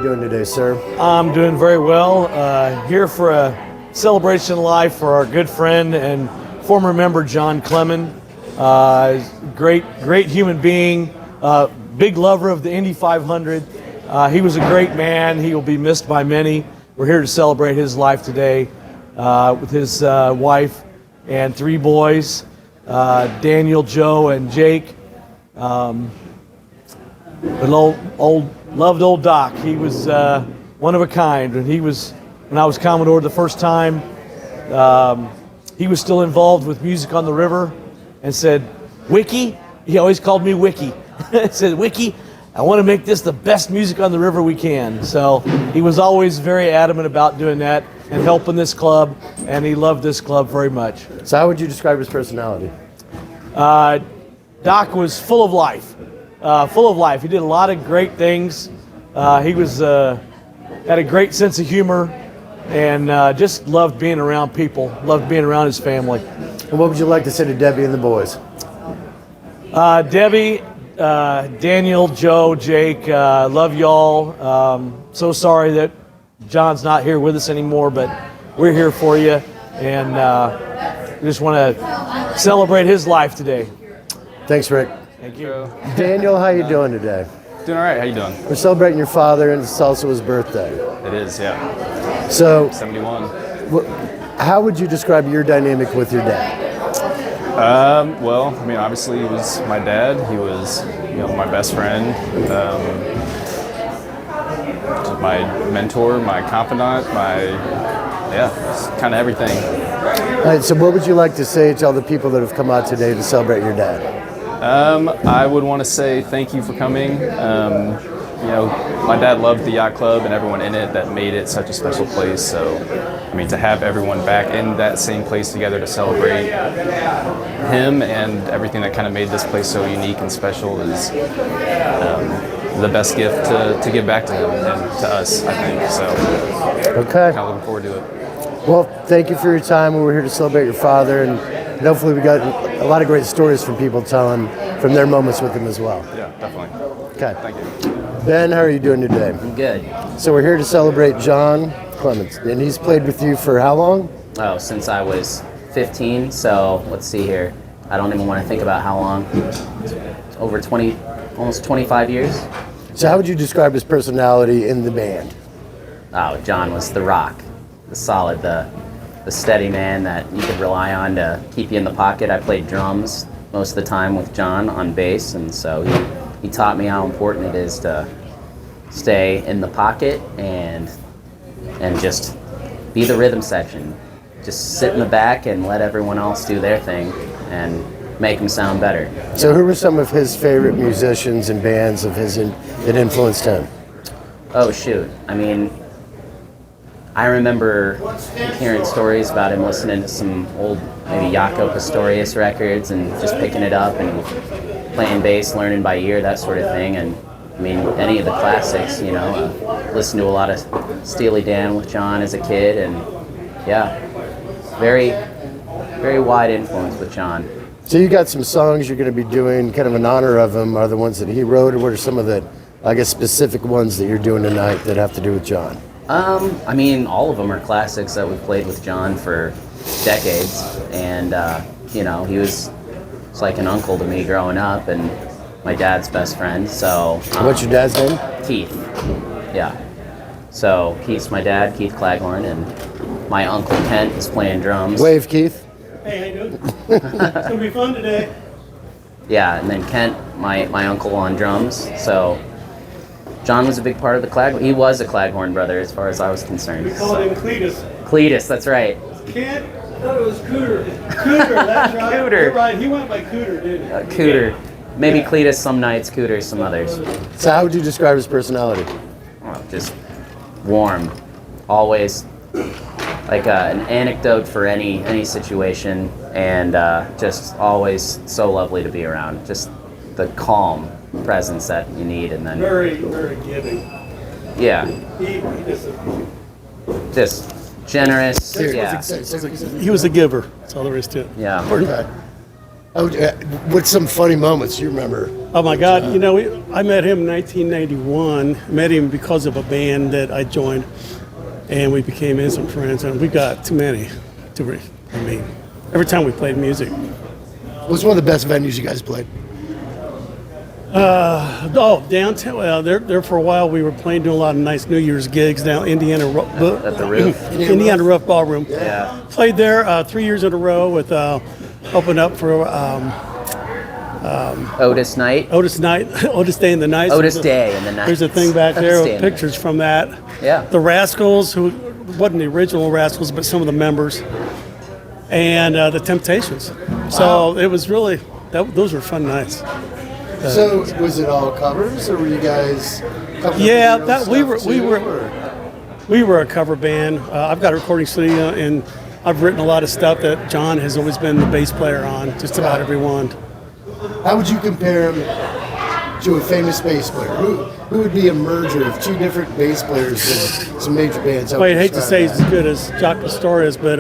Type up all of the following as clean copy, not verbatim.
doing today, sir? I'm doing very well. Here for a celebration live for our good friend and former member John Klemen. Great human being. Big lover of the Indy 500. He was a great man. He will be missed by many. We're here to celebrate his life today with his wife and 3 boys, Daniel, Joe, and Jake. An loved old Doc. He was one of a kind. When I was Commodore the first time, he was still involved with Music on the River and said, "Wiki," he always called me Wiki. He said, "Wiki, I want to make this the best music on the river we can." So he was always very adamant about doing that and helping this club, and he loved this club very much. So how would you describe his personality? Doc was full of life. He did a lot of great things. He had a great sense of humor and just loved being around people, loved being around his family. And what would you like to say to Debbie and the boys? Debbie, Daniel, Joe, Jake, love y'all. So sorry that John's not here with us anymore, but we're here for you, and we just want to celebrate his life today. Thanks, Rick. Thank you. Daniel, how you doing today? Doing all right. How you doing? We're celebrating your father, and it's also his birthday. It is, yeah. So, 71. how would you describe your dynamic with your dad? Well, I mean, obviously he was my dad. He was, my best friend, my mentor, my confidant, kind of everything. All right, so what would you like to say to all the people that have come out today to celebrate your dad? I would want to say thank you for coming. My dad loved the yacht club and everyone in it that made it such a special place. So, I mean, to have everyone back in that same place together to celebrate him and everything that kind of made this place so unique and special is the best gift to give back to him and to us, I think. So, okay. Kind of looking forward to it. Well, thank you for your time. We're here to celebrate your father, and hopefully we got a lot of great stories from people telling from their moments with him as well. Yeah, definitely. Okay. Thank you. Ben, how are you doing today? I'm good. So we're here to celebrate John Clemens, and he's played with you for how long? Oh, since I was 15, so let's see here. I don't even want to think about how long. Over 20, almost 25 years. So how would you describe his personality in the band? Oh, John was the rock, the solid, the steady man that you could rely on to keep you in the pocket. I played drums most of the time with John on bass, and so he taught me how important it is to stay in the pocket and just be the rhythm section. Just sit in the back and let everyone else do their thing and make them sound better. So who were some of his favorite musicians and bands of his that influenced him? Oh, shoot. I mean, I remember hearing stories about him listening to some old, maybe Jaco Pastorius records and just picking it up and playing bass, learning by ear, that sort of thing. And I mean, any of the classics, listened to a lot of Steely Dan with John as a kid, and yeah, very, very wide influence with John. So you got some songs you're going to be doing kind of in honor of him. Are the ones that he wrote, or what are some of the, I guess, specific ones that you're doing tonight that have to do with John? I mean, all of them are classics that we've played with John for decades, and he was like an uncle to me growing up, and my dad's best friend. So what's your dad's name? Keith. Yeah. So Keith's my dad, Keith Claghorn, and my uncle Kent is playing drums. Wave, Keith. Hey, how you doing? It's gonna be fun today. Yeah, and then Kent, my uncle on drums. So John was a big part of the Claghorn. He was a Claghorn brother as far as I was concerned. We call him Cletus. Cletus, that's right. Kent? I thought it was Cooter. Cooter, that's right. Cooter. You're right, he went by Cooter, didn't he? Cooter. Maybe Cletus some nights, Cooter some others. So how would you describe his personality? Oh, just warm. Always like an anecdote for any situation, and just always so lovely to be around. Just the calm presence that you need, and then Very, very giving. yeah, He just generous. Yeah, He was a giver. That's all there is to it. yeah. Okay. Oh, what's some funny moments you remember? Oh my God! You know, I met him in 1991. Met him because of a band that I joined, and we became instant friends. And we got too many. I mean, every time we played music. What's one of the best venues you guys played? Downtown. Well, there for a while we were playing, doing a lot of nice New Year's gigs down Indiana At the Roof. Indiana Roof Ballroom. Yeah. Played there 3 years in a row with open up for Otis Night. Otis Day in the Night. Otis Day in the Night. There's a thing back there Otis Day with in the pictures from that. Yeah. The Rascals, who wasn't the original Rascals, but some of the members, and the Temptations. So it was really those were fun nights. So was it all covers, or were you guys? Yeah, that we were a cover band. I've got a recording studio, and I've written a lot of stuff that John has always been the bass player on. Just about every one. How would you compare him to a famous bass player? Who would be a merger of two different bass players in some major bands? Well, I'd hate to say he's as good as Jaco Pastorius, but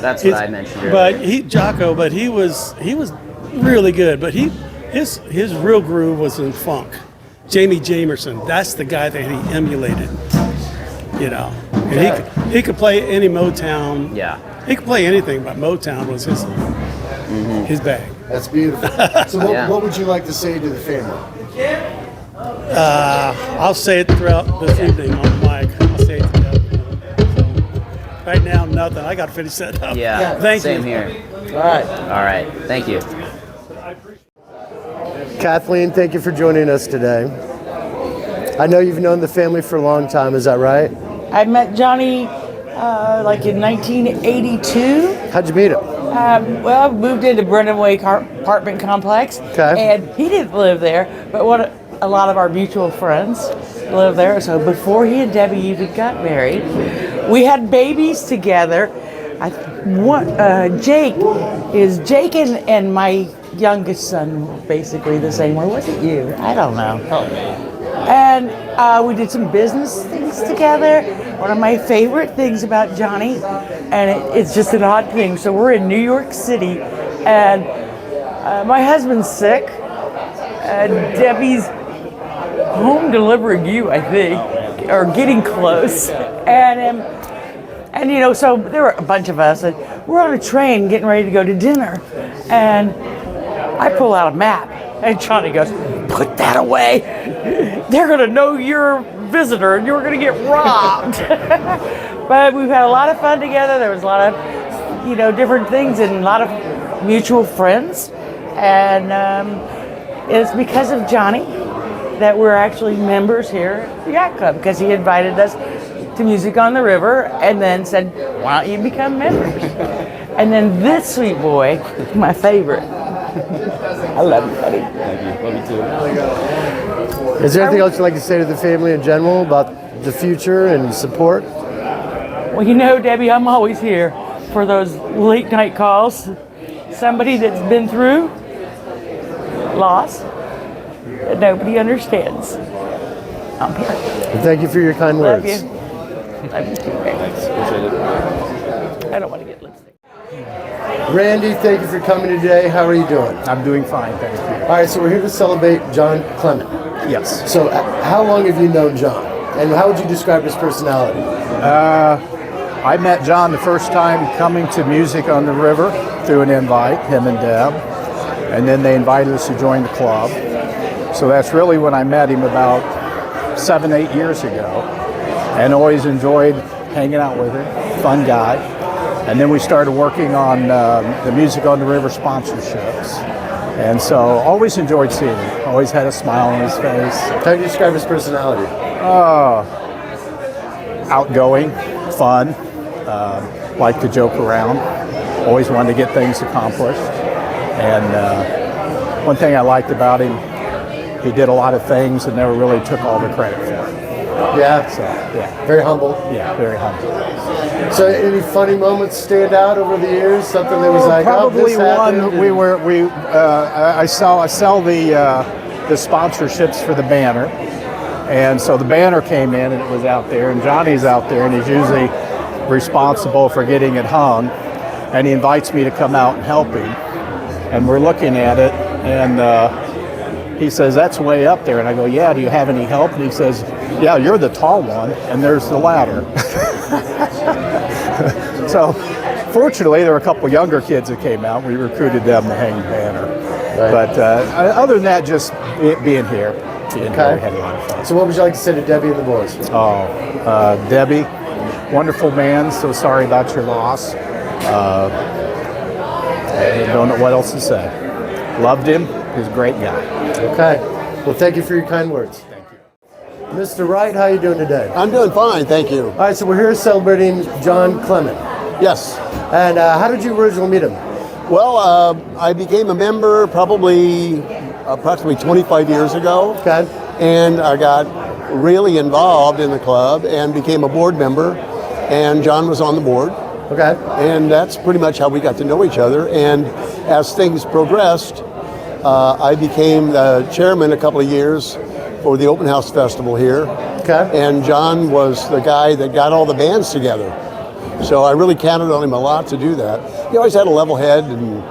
That's what I mentioned earlier. But he was really good. But his real groove was in funk. Jamie Jamerson, that's the guy that he emulated. You know, and he could play any Motown. Yeah. He could play anything, but Motown was his bag. That's beautiful. So what would you like to say to the family? I'll say it throughout this evening on the mic. I'll say it together. So, right now, nothing. I got to finish that up. Yeah. Thank Same you. here. All right. All right. Thank you. Kathleen, thank you for joining us today. I know you've known the family for a long time, is that right? I met Johnny like in 1982. How'd you meet him? Well, I moved into Brennan Way apartment complex, Okay. and he didn't live there, but a lot of our mutual friends live there. So before he and Debbie even got married, we had babies together. Jake and my youngest son were basically the same. Or was it you? I don't know. And we did some business things together. One of my favorite things about Johnny, and it's just an odd thing. So we're in New York City, and my husband's sick, and Debbie's home delivering you, I think, or getting close. And you know, so there were a bunch of us, and we're on a train getting ready to go to dinner, and I pull out a map, and Johnny goes, "Put that away. They're gonna know you're a visitor, and you're gonna get robbed." But we've had a lot of fun together. There was a lot of, different things, and a lot of mutual friends, and it's because of Johnny that we're actually members here at the Yacht Club, because he invited us to Music on the River, and then said, "Why don't you become members?" And then this sweet boy, my favorite. I love you, buddy. Thank you. Love you too. Is there anything else you'd like to say to the family in general about the future and support? Well, Debbie, I'm always here for those late night calls. Somebody that's been through loss that nobody understands. I'm here. And thank you for your kind Love words. you. Love you too, baby. Thanks. Appreciate it. I don't want to get lipstick. Randy, thank you for coming today. How are you doing? I'm doing fine, thank you. All right, so we're here to celebrate John Klemen. Yes. So how long have you known John? And how would you describe his personality? I met John the first time coming to Music on the River through an invite, him and Deb. And then they invited us to join the club. So that's really when I met him about 7-8 years ago. And always enjoyed hanging out with him. Fun guy. And then we started working on the Music on the River sponsorships. And so always enjoyed seeing him. Always had a smile on his face. How do you describe his personality? Outgoing, fun, liked to joke around. Always wanted to get things accomplished. And one thing I liked about him, he did a lot of things and never really took all the credit for it. Yeah. So, yeah. Very humble. Yeah, very humble. So any funny moments stand out over the years? Something that was like, Probably oh, this happened, one. I sell the sponsorships for the banner, and so the banner came in and it was out there, and Johnny's out there, and he's usually responsible for getting it hung, and he invites me to come out and help him. and we're looking at it, and he says, "That's way up there." And I go, "Yeah, do you have any help?" And he says, "Yeah, you're the tall one, and there's the ladder." So, fortunately, there were a couple younger kids that came out. We recruited them to hang the banner. Right. But other than that, just being here. Being here, we had a lot of fun. So what would you like to say to Debbie and the boys? Debbie, wonderful man. So sorry about your loss. I don't know what else to say. Loved him. He's a great guy. Okay. Well, thank you for your kind words. Thank you. Mr. Wright, how are you doing today? I'm doing fine, thank you. All right, so we're here celebrating John Klemen. Yes. And how did you originally meet him? Well, I became a member probably approximately 25 years ago. Okay. And I got really involved in the club and became a board member. And John was on the board. Okay. And that's pretty much how we got to know each other. And as things progressed, I became the chairman a couple of years for the Open House Festival here. Okay. And John was the guy that got all the bands together. So I really counted on him a lot to do that. He always had a level head and,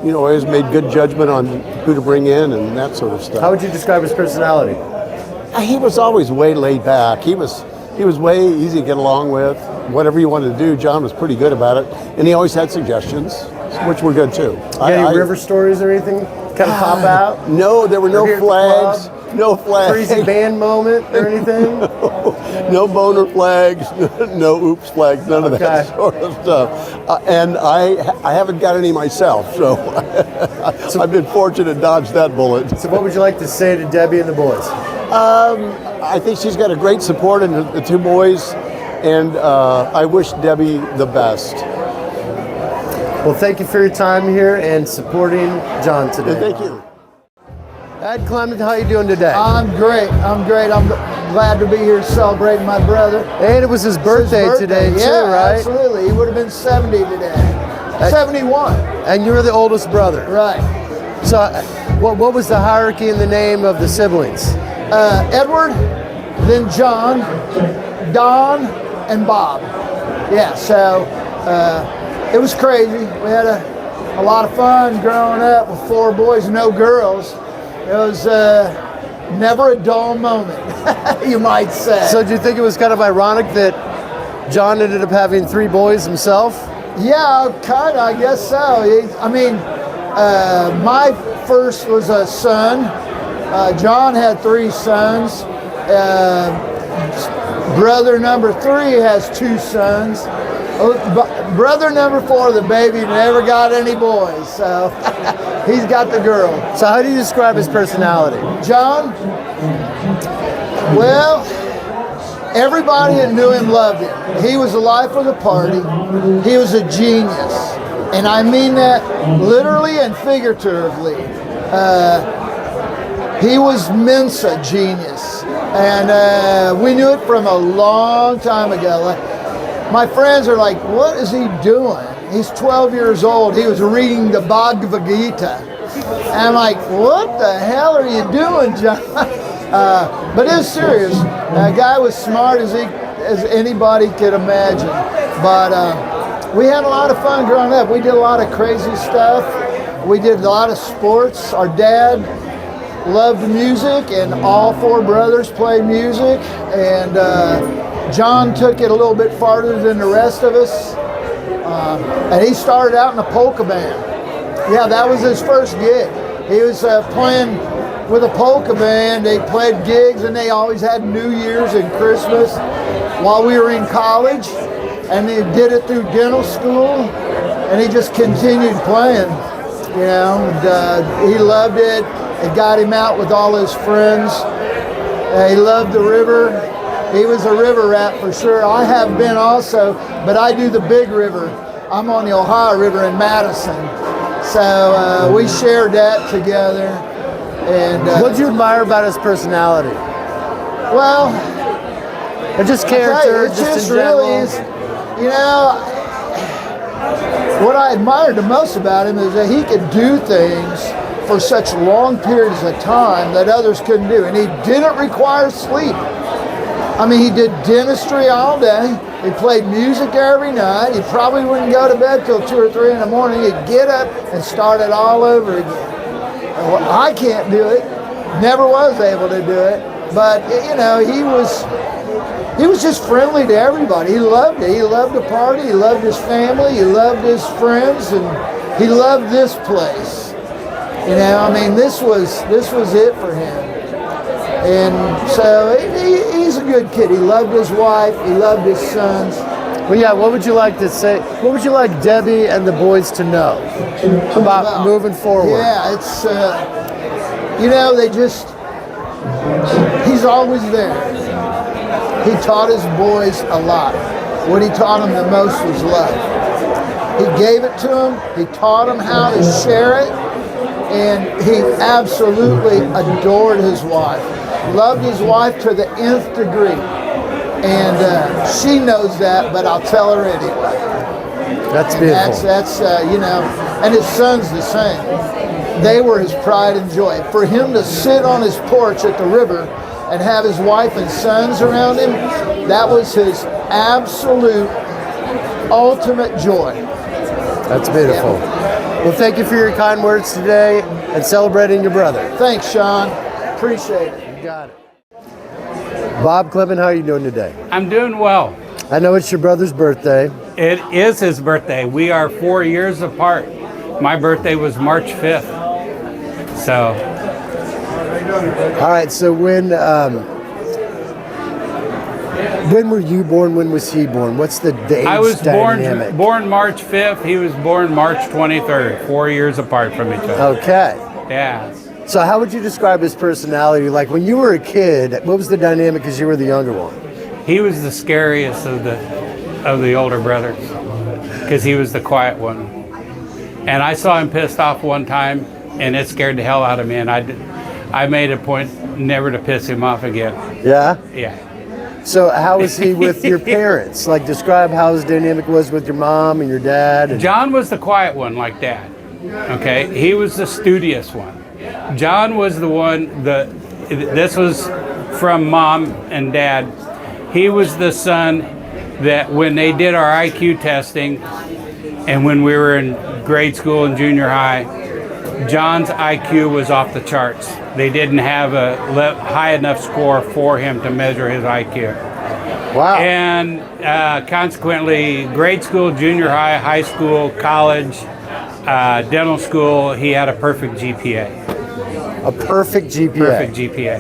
you know, always made good judgment on who to bring in and that sort of stuff. How would you describe his personality? He was always way laid back. He was way easy to get along with. Whatever you wanted to do, John was pretty good about it. And he always had suggestions, which were good too. You got any river stories or anything kind of pop out? No, there were no here at the flags. club? No flags. Crazy band moment or anything? No boner flags, no oops flags, none of that sort of stuff. And I haven't got any myself, so I've been fortunate to dodge that bullet. So what would you like to say to Debbie and the boys? I think she's got a great support in the two boys, and I wish Debbie the best. Well, thank you for your time here and supporting John today. Thank you. Ed Clement, how you doing today? I'm great. I'm glad to be here celebrating my brother. And it was his birthday today too, yeah, right? Absolutely. He would have been 70 today. 71. And you were the oldest brother. Right. So what was the hierarchy in the name of the siblings? Edward, then John, Don, and Bob. Yeah, so it was crazy. We had a lot of fun growing up with 4 boys, no girls. It was never a dull moment, you might say. So do you think it was kind of ironic that John ended up having 3 boys himself? Yeah, kind of, I guess so. My first was a son. John had 3 sons. Brother number 3 has 2 sons. Brother number 4, the baby, never got any boys, so he's got the girl. So how do you describe his personality? John, well, everybody that knew him loved him. He was the life of the party. He was a genius, and I mean that literally and figuratively. He was Mensa genius, and we knew it from a long time ago. My friends are like, what is he doing? He's 12 years old. He was reading the Bhagavad Gita. And I'm like, what the hell are you doing, John? But it's serious. A guy was smart as anybody could imagine. But we had a lot of fun growing up. We did a lot of crazy stuff. We did a lot of sports. Our dad loved music, and all 4 brothers played music. And John took it a little bit farther than the rest of us, and he started out in a polka band. Yeah, that was his first gig. He was playing with a polka band. They played gigs, and they always had New Year's and Christmas while we were in college, and he did it through dental school, and he just continued playing, you know, and he loved it. It got him out with all his friends. He loved the river. He was a river rat for sure. I have been also, but I do the big river. I'm on the Ohio River in Madison. So we shared that together. And what did you admire about his personality? Well, or just character, it just in really general? is, you know, what I admired the most about him is that he could do things for such long periods of time that others couldn't do. And he didn't require sleep. I mean, he did dentistry all day. He played music every night. He probably wouldn't go to bed till 2 or 3 in the morning. He'd get up and start it all over again. Well, I can't do it. Never was able to do it. But you know, he was just friendly to everybody. He loved it. He loved to party. He loved his family. He loved his friends, and he loved this place. You know, I mean, this was it for him. And so he's a good kid. He loved his wife. He loved his sons. Well, yeah, what would you like to say? What would you like Debbie and the boys to know about moving forward? Yeah, it's, you know, he's always there. He taught his boys a lot. What he taught them the most was love. He gave it to them. He taught them how to share it. And he absolutely adored his wife. Loved his wife to the nth degree. And she knows that, but I'll tell her anyway. That's beautiful. That's you know, and his son's the same. They were his pride and joy. For him to sit on his porch at the river and have his wife and sons around him, that was his absolute ultimate joy. That's beautiful. Yeah. Well, thank you for your kind words today and celebrating your brother. Thanks, Sean. Appreciate it. You got it. Bob Klemen, how are you doing today? I'm doing well. I know it's your brother's birthday. It is his birthday. We are 4 years apart. My birthday was March 5th. So. All right, so when were you born? When was he born? What's the age I was dynamic? born March 5th. He was born March 23rd. 4 years apart from each other. Okay. Yeah. So how would you describe his personality? Like when you were a kid, what was the dynamic because you were the younger one? He was the scariest of the older brothers because he was the quiet one. And I saw him pissed off one time, and it scared the hell out of me. And I made a point never to piss him off again. Yeah? Yeah. So how was he with your parents? Like describe how his dynamic was with your mom and your dad. And John was the quiet one like Dad. Okay? He was the studious one. John was the one, this was from Mom and Dad. He was the son that when they did our IQ testing and when we were in grade school and junior high, John's IQ was off the charts. They didn't have a high enough score for him to measure his IQ. Wow. And consequently, grade school, junior high, high school, college, dental school, he had a perfect GPA. A perfect GPA. Perfect GPA.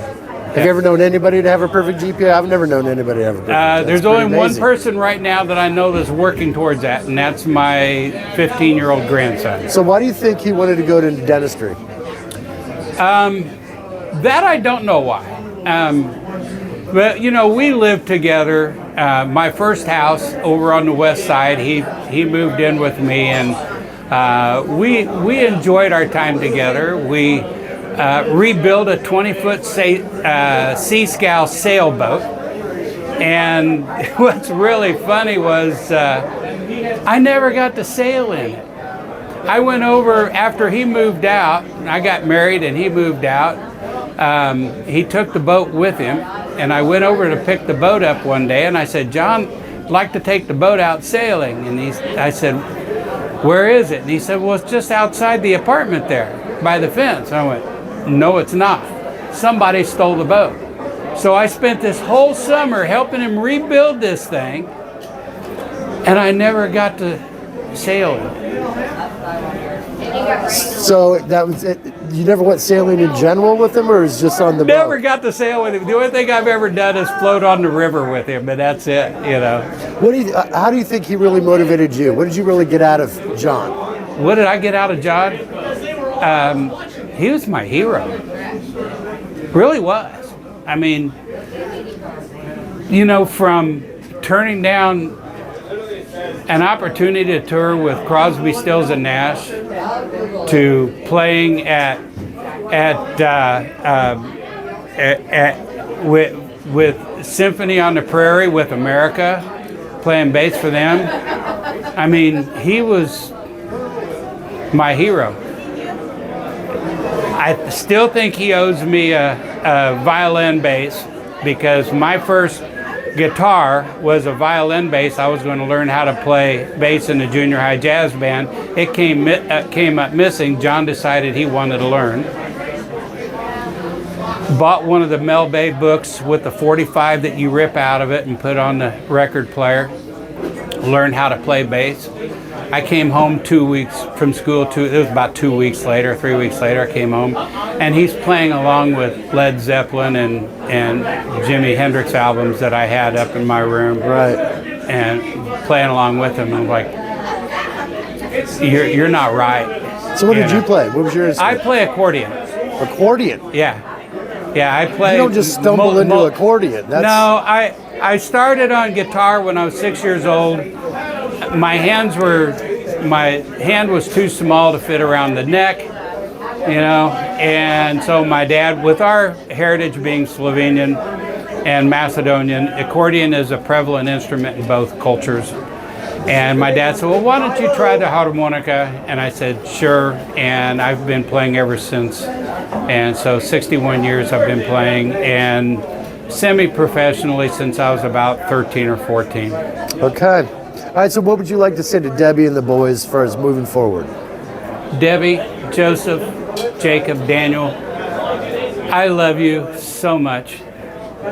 Have you ever known anybody to have a perfect GPA? I've never known anybody to have a perfect GPA. There's only one person right now that I know that's working towards that, and that's my 15-year-old grandson. So why do you think he wanted to go to dentistry? That I don't know why. But, you know, we lived together. My first house over on the west side, he moved in with me, and we enjoyed our time together. We rebuilt a 20-foot Sea-Scow sailboat. And what's really funny was I never got to sail in it. I went over after he moved out. I got married and he moved out. He took the boat with him, and I went over to pick the boat up one day, and I said, John, I'd like to take the boat out sailing. And I said, where is it? And he said, well, it's just outside the apartment there by the fence. I went, no, it's not. Somebody stole the boat. So I spent this whole summer helping him rebuild this thing, and I never got to sail it. So that was it. You never went sailing in general with him, or is just on the Never boat? got to sail with him. The only thing I've ever done is float on the river with him, and that's it, you know. How do you think he really motivated you? What did you really get out of John? What did I get out of John? He was my hero. Really was. I mean, you know, from turning down an opportunity to tour with Crosby, Stills and Nash to playing with Symphony on the Prairie with America, playing bass for them. I mean, he was my hero. I still think he owes me a violin bass because my first guitar was a violin bass. I was going to learn how to play bass in the junior high jazz band. It came up missing. John decided he wanted to learn. Bought one of the Mel Bay books with the 45 that you rip out of it and put on the record player. Learned how to play bass. I came home 2 weeks from school. It was about 2 weeks later, 3 weeks later, I came home, and he's playing along with Led Zeppelin and Jimi Hendrix albums that I had up in my room. Right. And playing along with him. I'm like, you're not right. So what did you play? What was your instrument? I play accordion. Accordion? Yeah. Yeah, I play. You don't just stumble into accordion. That's... No, I started on guitar when I was 6 years old. My hand was too small to fit around the neck, and so my dad, with our heritage being Slovenian and Macedonian, accordion is a prevalent instrument in both cultures. And my dad said, well, why don't you try the harmonica? And I said, sure. And I've been playing ever since. And so 61 years I've been playing, and semi-professionally since I was about 13 or 14. Okay. All right, so what would you like to say to Debbie and the boys as far as moving forward? Debbie, Joseph, Jacob, Daniel, I love you so much.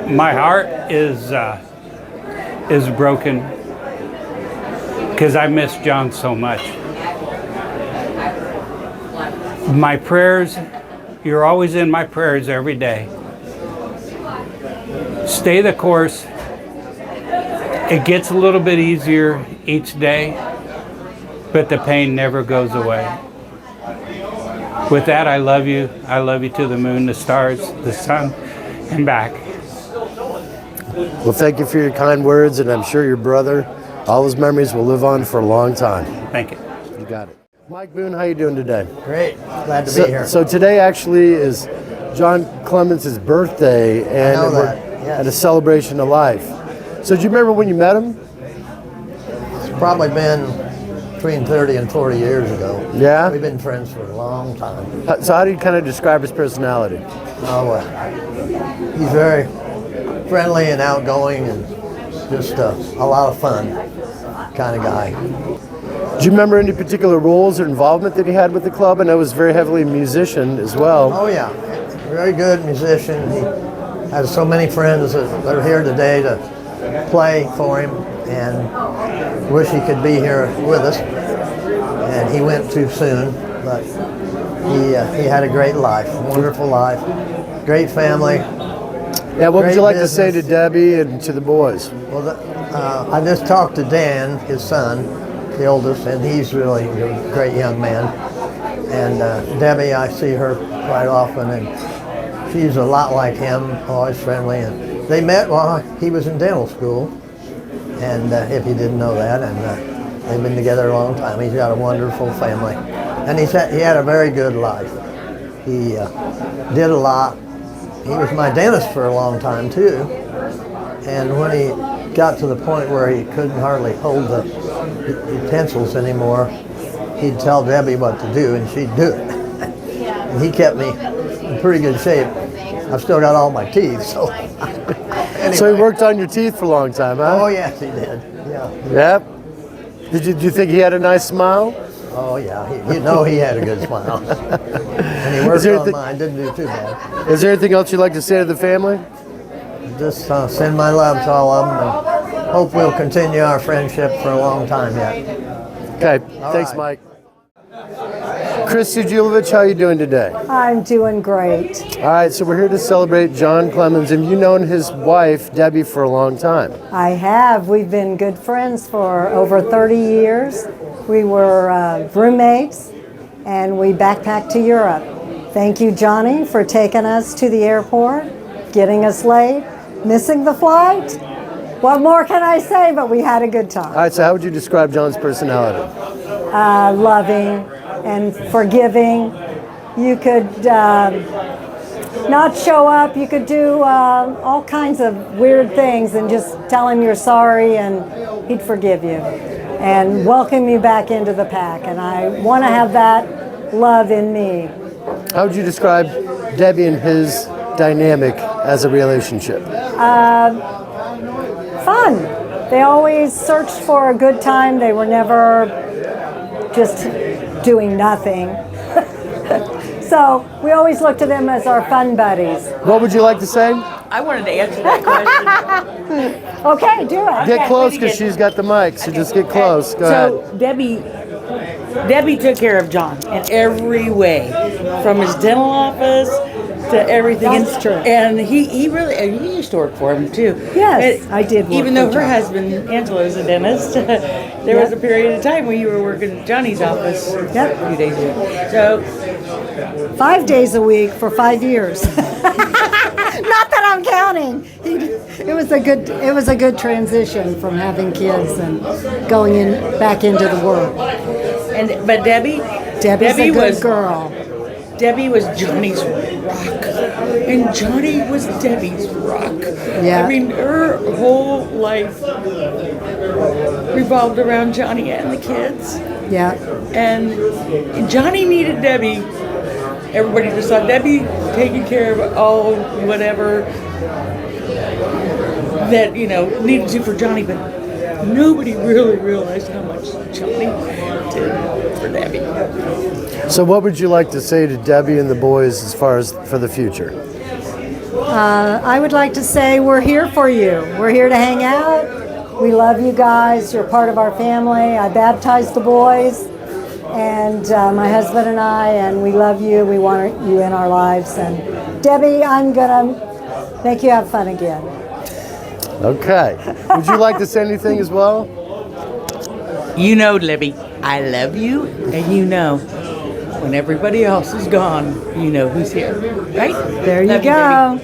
My heart is broken because I miss John so much. My prayers, you're always in my prayers every day. Stay the course. It gets a little bit easier each day, but the pain never goes away. With that, I love you. I love you to the moon, the stars, the sun, and back. Well, thank you for your kind words, and I'm sure your brother, all his memories will live on for a long time. Thank you. You got it. Mike Boone, how you doing today? Great. Glad to be here. So today actually is John Clemens' birthday, and we're at a celebration of life. So do you remember when you met him? It's probably been between 30 and 40 years ago. Yeah? We've been friends for a long time. So how do you kind of describe his personality? Oh, he's very friendly and outgoing and just a lot of fun kind of guy. Do you remember any particular roles or involvement that he had with the club? I know he was very heavily a musician as well. Oh, yeah. Very good musician. He has so many friends that are here today to play for him, and wish he could be here with us. And he went too soon, but he had a great life, wonderful life, great family. Yeah, what would you like to say to Debbie and to the boys? Well, I just talked to Dan, his son, the oldest, and he's really a great young man. And Debbie, I see her quite often, and she's a lot like him, always friendly. And they met while he was in dental school, and if you didn't know that, and they've been together a long time. He's got a wonderful family, and he had a very good life. He did a lot. He was my dentist for a long time too, and when he got to the point where he couldn't hardly hold the utensils anymore, he'd tell Debbie what to do, and she'd do it. And he kept me in pretty good shape. I've still got all my teeth, so. Anyway. So he worked on your teeth for a long time, huh? Oh yes, he did. Yeah. Yep. Did you think he had a nice smile? Oh yeah, he had a good smile. And he worked on mine, didn't do too bad. Is there anything else you'd like to say to the family? Just send my love to all of them, and hope we'll continue our friendship for a long time yet. Okay, thanks, Mike. Chris Ujilovich, how are you doing today? I'm doing great. All right, so we're here to celebrate John Clemens, and you've known his wife, Debbie, for a long time. I have. We've been good friends for over 30 years. We were roommates, and we backpacked to Europe. Thank you, Johnny, for taking us to the airport, getting us late, missing the flight. What more can I say, but we had a good time. All right, so how would you describe John's personality? Loving and forgiving. You could not show up. You could do all kinds of weird things and just tell him you're sorry, and he'd forgive you and welcome you back into the pack. And I want to have that love in me. How would you describe Debbie and his dynamic as a relationship? fun. They always searched for a good time. They were never just doing nothing. So we always looked at them as our fun buddies. What would you like to say? I wanted to answer that question. Okay, do it. Get close because she's got the mic, so just get close. Go ahead. So Debbie took care of John in every way, from his dental office to everything. That's true. And he really, and you used to work for him too. Yes, I did work Even for though her John. husband, Angela, is a dentist, there was a period of time when you were working in Johnny's office a few days a week. So 5 days a week for 5 years. Not that I'm counting. It was a good transition from having kids and going back into the world. But Debbie's a good girl. Debbie was Johnny's rock, and Johnny was Debbie's rock. Yeah. I mean, her whole life revolved around Johnny and the kids. Yeah. And Johnny needed Debbie. Everybody just thought Debbie taking care of all whatever that needed to for Johnny, but nobody really realized how much Johnny did for Debbie. So what would you like to say to Debbie and the boys as far as for the future? I would like to say we're here for you. We're here to hang out. We love you guys. You're part of our family. I baptized the boys, and my husband and I, and we love you. We want you in our lives. And Debbie, I'm going to make you have fun again. Okay. Would you like to say anything as well? Debbie, I love you, and when everybody else is gone, who's here, right? There you go.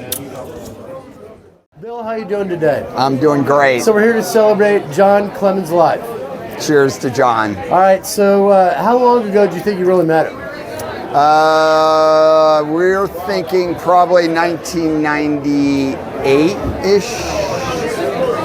Bill, how you doing today? I'm doing great. So we're here to celebrate John Klemen's life. Cheers to John. All right, so how long ago do you think you really met him? We're thinking probably 1998-ish.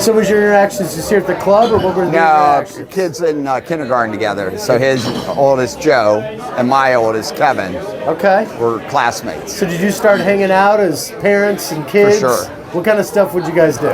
So was your interactions just here at the club, or what were the interactions? Kids in kindergarten together. So his oldest Joe and my oldest Kevin. Okay. Were classmates. So did you start hanging out as parents and kids? For sure. What kind of stuff would you guys do?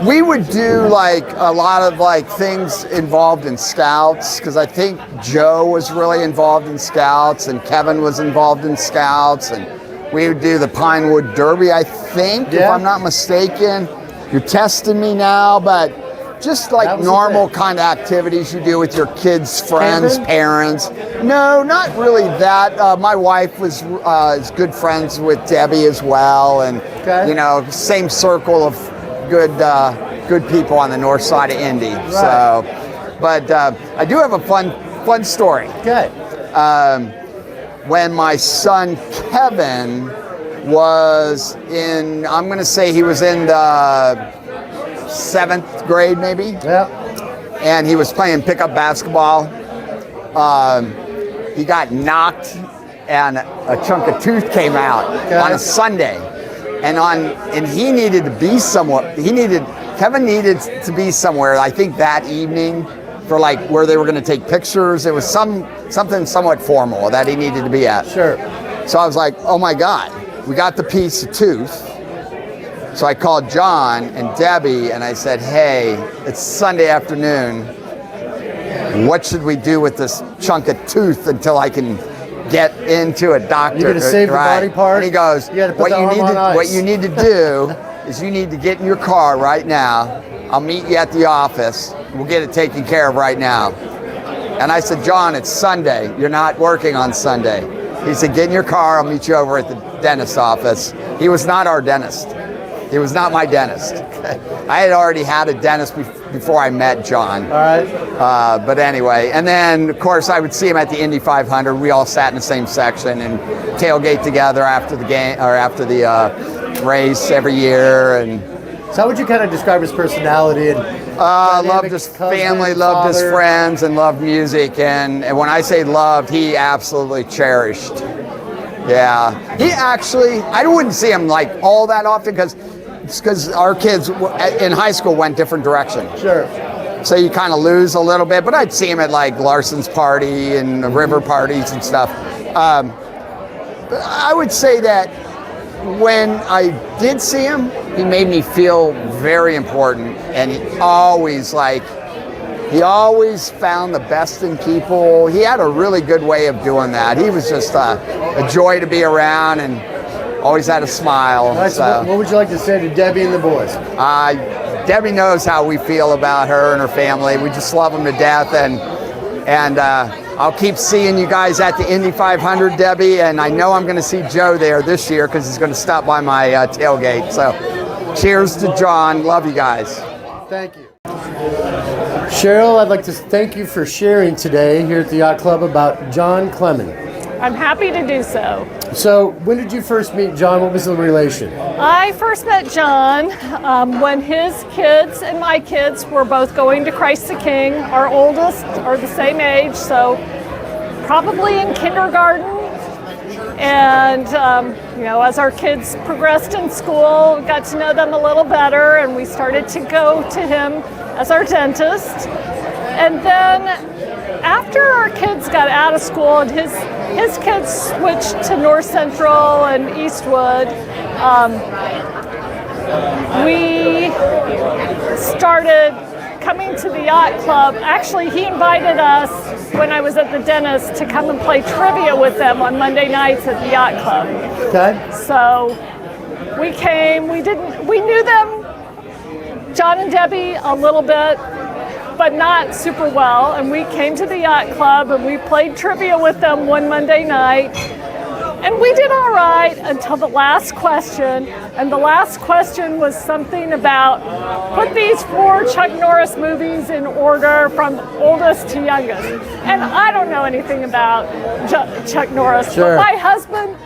We would do like a lot of like things involved in Scouts, because I think Joe was really involved in Scouts and Kevin was involved in Scouts, and we would do the Pinewood Derby, I think, if I'm not mistaken. You're testing me now, but just like normal kind of activities you do with your kids' friends, parents. No, not really that. My wife was is good friends with Debbie as well, and same circle of good people on the north side of Indy. Right. So, but I do have a fun story. Okay. When my son Kevin was in, I'm going to say he was in the 7th grade maybe. Yeah. And he was playing pickup basketball. He got knocked and a chunk of tooth came out on a Sunday. And he needed to be somewhere. Kevin needed to be somewhere, I think that evening, for like where they were going to take pictures. It was something somewhat formal that he needed to be at. Sure. So I was like, oh my God, we got the piece of tooth. So I called John and Debbie and I said, hey, it's Sunday afternoon. What should we do with this chunk of tooth until I can get into a doctor? You're going to save the body part? And he goes, what you need to do is you need to get in your car right now. I'll meet you at the office. We'll get it taken care of right now. And I said, John, it's Sunday. You're not working on Sunday. He said, get in your car. I'll meet you over at the dentist's office. He was not our dentist. He was not my dentist. I had already had a dentist before I met John. All right. But anyway, and then of course I would see him at the Indy 500. We all sat in the same section and tailgate together after the game or after the race every year. And so how would you kind of describe his personality? And loved his family, loved his friends, and loved music. And when I say loved, he absolutely cherished. Yeah, he actually, I wouldn't see him like all that often because our kids in high school went different directions. Sure. So you kind of lose a little bit, but I'd see him at like Larson's party and river parties and stuff. I would say that when I did see him, he made me feel very important, and he always found the best in people. He had a really good way of doing that. He was just a joy to be around, and always had a smile. Nice. So, What would you like to say to Debbie and the boys? Debbie knows how we feel about her and her family. We just love them to death, and I'll keep seeing you guys at the Indy 500, Debbie, and I know I'm going to see Joe there this year because he's going to stop by my tailgate. So cheers to John. Love you guys. Thank you. Cheryl, I'd like to thank you for sharing today here at the Yacht Club about John Klemen. I'm happy to do so. So, when did you first meet John? What was the relation? I first met John when his kids and my kids were both going to Christ the King. Our oldest are the same age, so probably in kindergarten. And, as our kids progressed in school, got to know them a little better, and we started to go to him as our dentist. And then after our kids got out of school and his kids switched to North Central and Eastwood, we started coming to the Yacht Club. Actually, he invited us when I was at the dentist to come and play trivia with them on Monday nights at the Yacht Club. Okay. So we came, we knew them, John and Debbie, a little bit, but not super well. And we came to the Yacht Club and we played trivia with them one Monday night. And we did all right until the last question. And the last question was something about put these 4 Chuck Norris movies in order from oldest to youngest. And I don't know anything about Chuck Norris, Sure. but my husband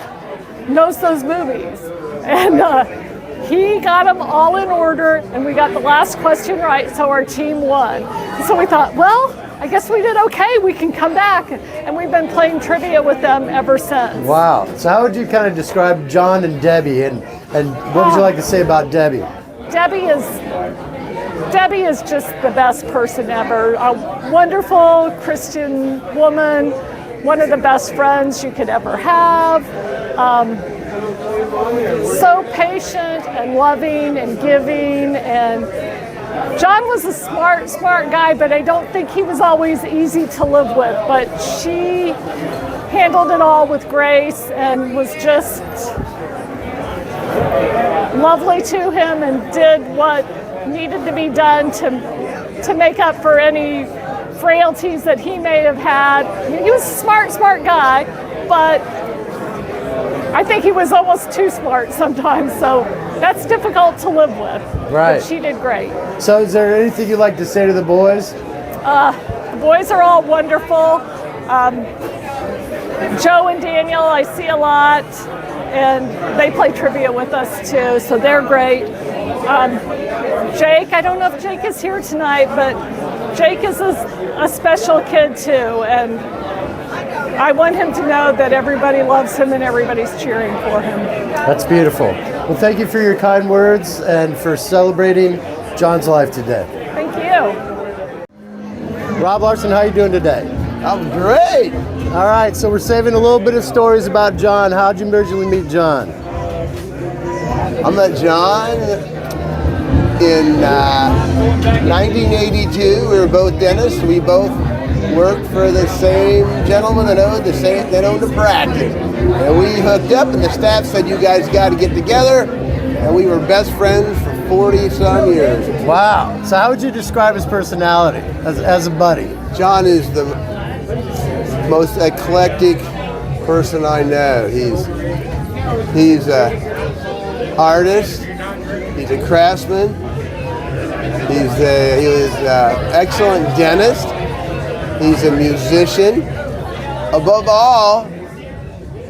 knows those movies. And he got them all in order, and we got the last question right, so our team won. So we thought, well, I guess we did okay. We can come back, and we've been playing trivia with them ever since. Wow. So how would you kind of describe John and Debbie, and what would you like to say about Debbie? Debbie is just the best person ever. A wonderful Christian woman, one of the best friends you could ever have. So patient and loving and giving, and John was a smart guy, but I don't think he was always easy to live with. But she handled it all with grace and was just lovely to him and did what needed to be done to make up for any frailties that he may have had. I mean, he was a smart guy, but I think he was almost too smart sometimes, so that's difficult to live with. Right. But she did great. So is there anything you'd like to say to the boys? The boys are all wonderful. Joe and Daniel I see a lot, and they play trivia with us too, so they're great. Jake, I don't know if Jake is here tonight, but Jake is a special kid too, and I want him to know that everybody loves him and everybody's cheering for him. That's beautiful. Well, thank you for your kind words and for celebrating John's life today. Thank you. Rob Larson, how are you doing today? I'm great. All right, so we're saving a little bit of stories about John. How'd you originally meet John? I met John in 1982. We were both dentists. We both worked for the same gentleman that owned a practice. And we hooked up, and the staff said, you guys got to get together. And we were best friends for 40-some years. Wow. So how would you describe his personality as a buddy? John is the most eclectic person I know. He's an artist. He's a craftsman. He was an excellent dentist. He's a musician. Above all,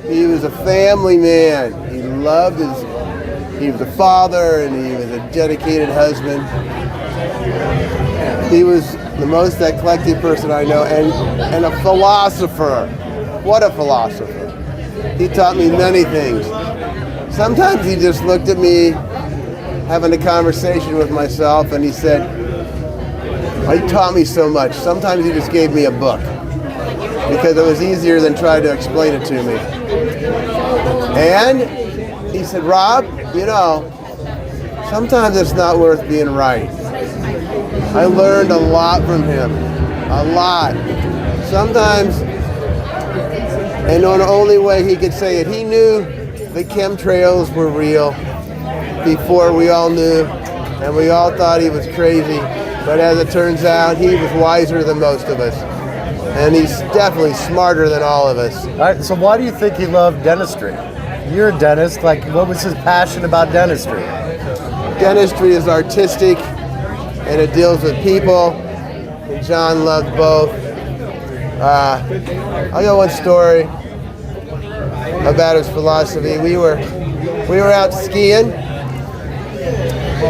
he was a family man. He was a father, and he was a dedicated husband. He was the most eclectic person I know, and a philosopher. What a philosopher. He taught me many things. Sometimes he just looked at me having a conversation with myself, and he said, he taught me so much. Sometimes he just gave me a book because it was easier than trying to explain it to me. And he he said, Rob, you know, sometimes it's not worth being right. I learned a lot from him, a lot. Sometimes, and the only way he could say it, he knew the chemtrails were real before we all knew, and we all thought he was crazy. But as it turns out, he was wiser than most of us. And he's definitely smarter than all of us. All right, so why do you think he loved dentistry? You're a dentist. Like, what was his passion about dentistry? Dentistry is artistic, and it deals with people. And John loved both. I'll got one story about his philosophy. We were out skiing,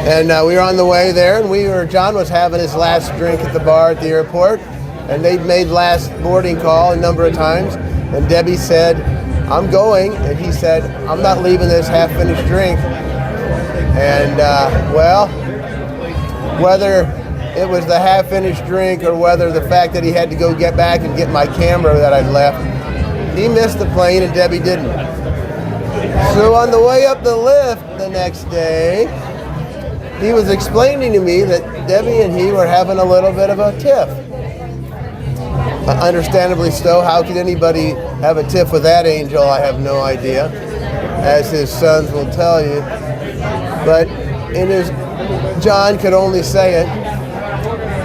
and we were on the way there, and John was having his last drink at the bar at the airport, and they'd made last boarding call a number of times, and Debbie said, I'm going, and he said, I'm not leaving this half-finished drink. And well, whether it was the half-finished drink or whether the fact that he had to go get back and get my camera that I'd left, he missed the plane and Debbie didn't. So on the way up the lift the next day, he was explaining to me that Debbie and he were having a little bit of a tiff. Understandably so. How could anybody have a tiff with that angel? I have no idea, as his sons will tell you. But John could only say it.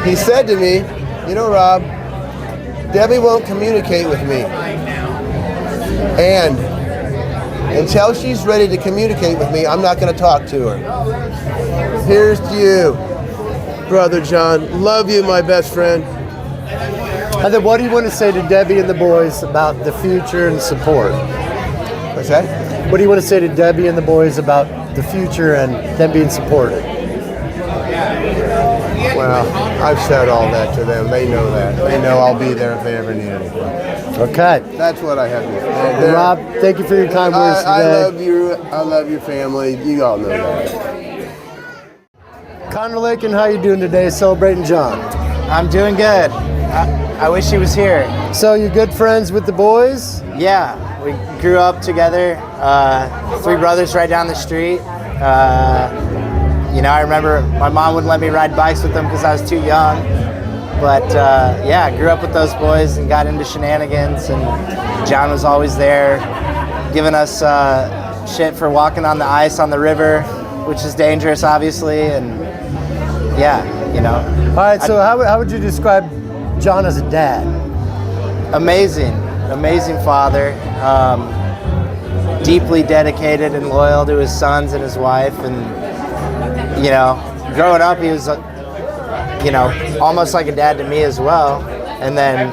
He said to me, you know, Rob, Debbie won't communicate with me. And until she's ready to communicate with me, I'm not going to talk to her. Here's to you, Brother John. Love you, my best friend. And then what do you want to say to Debbie and the boys about the future and support? What's that? What do you want to say to Debbie and the boys about the future and them being supported? Well, I've said all that to them. They know that. They know I'll be there if they ever need anything. Okay. That's what I have to say. Rob, thank you for your kind words today. I love you. I love your family. You all know that. Connor Lakin, how you doing today celebrating John? I'm doing good. I wish he was here. So you good friends with the boys? Yeah, we grew up together. 3 brothers right down the street. You know, I remember my mom wouldn't let me ride bikes with them because I was too young. But yeah, I grew up with those boys and got into shenanigans, and John was always there giving us shit for walking on the ice on the river, which is dangerous, obviously, and yeah, you know. All right, so how would you describe John as a dad? Amazing father, deeply dedicated and loyal to his sons and his wife, and you know, growing up he was you know, almost like a dad to me as well. And then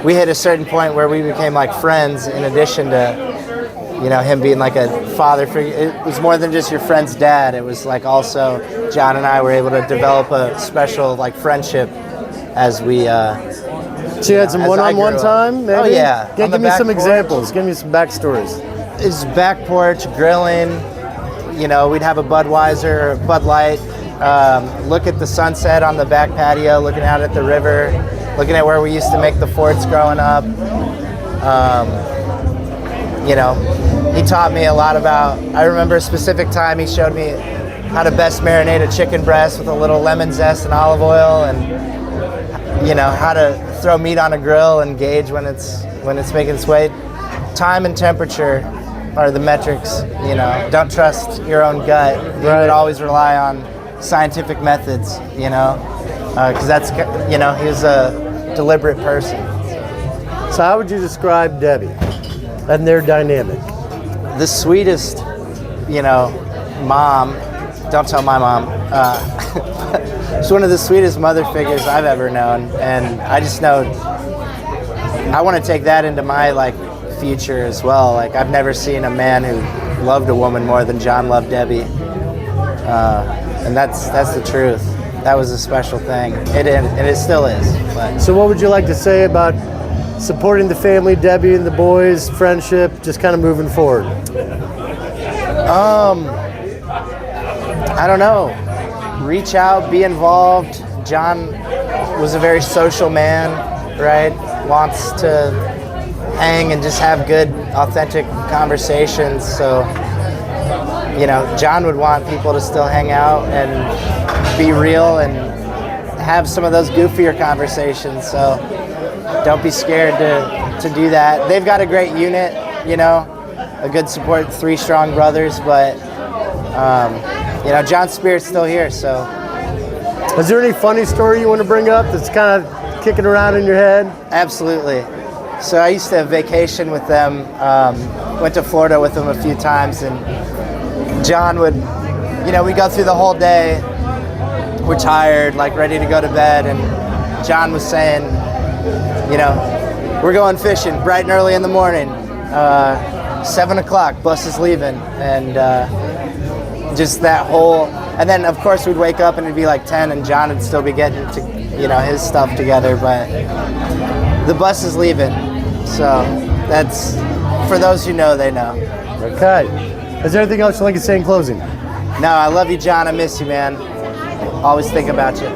we hit a certain point where we became like friends in addition to, you know, him being like a father figure. It was more than just your friend's dad. It was like also John and I were able to develop a special like friendship as we So you had some one-on-one time, maybe? Oh yeah. Give me some examples. Give me some backstories. His back porch, grilling, you know, we'd have a Budweiser, or Bud Light, look at the sunset on the back patio, looking out at the river, looking at where we used to make the forts growing up. You know, he taught me a lot about, I remember a specific time he showed me how to best marinate a chicken breast with a little lemon zest and olive oil, and you know, how to throw meat on a grill and gauge when it's making its weight. Time and temperature are the metrics, you know. Don't trust your own gut. You would always rely on scientific methods, you know, because that's, you know, he's a deliberate person. So how would you describe Debbie and their dynamic? The sweetest, you know, mom. Don't tell my mom. She's one of the sweetest mother figures I've ever known, and I just know I want to take that into my like future as well. Like, I've never seen a man who loved a woman more than John loved Debbie, and that's the truth. That was a special thing. And it still is. But. So what would you like to say about supporting the family, Debbie and the boys, friendship, just kind of moving forward? I don't know. Reach out, be involved. John was a very social man, right? Wants to hang and just have good, authentic conversations. So, you know, John would want people to still hang out and be real and have some of those goofier conversations. So don't be scared to do that. They've got a great unit, you know, a good support, 3 strong brothers, but you know, John's spirit's still here. So is there any funny story you want to bring up that's kind of kicking around in your head? Absolutely. So I used to vacation with them, went to Florida with them a few times, and John would, you know, we go through the whole day, we're tired, like ready to go to bed, and John was saying, you know, we're going fishing bright and early in the morning, 7 o'clock, bus is leaving, and just that whole, and then of course we'd wake up and it'd be like 10 and John would still be getting to, you know, his stuff together, but the bus is leaving. So that's, for those who know, they know. Okay. Is there anything else you'd like to say in closing? No, I love you, John. I miss you, man. Always think about you.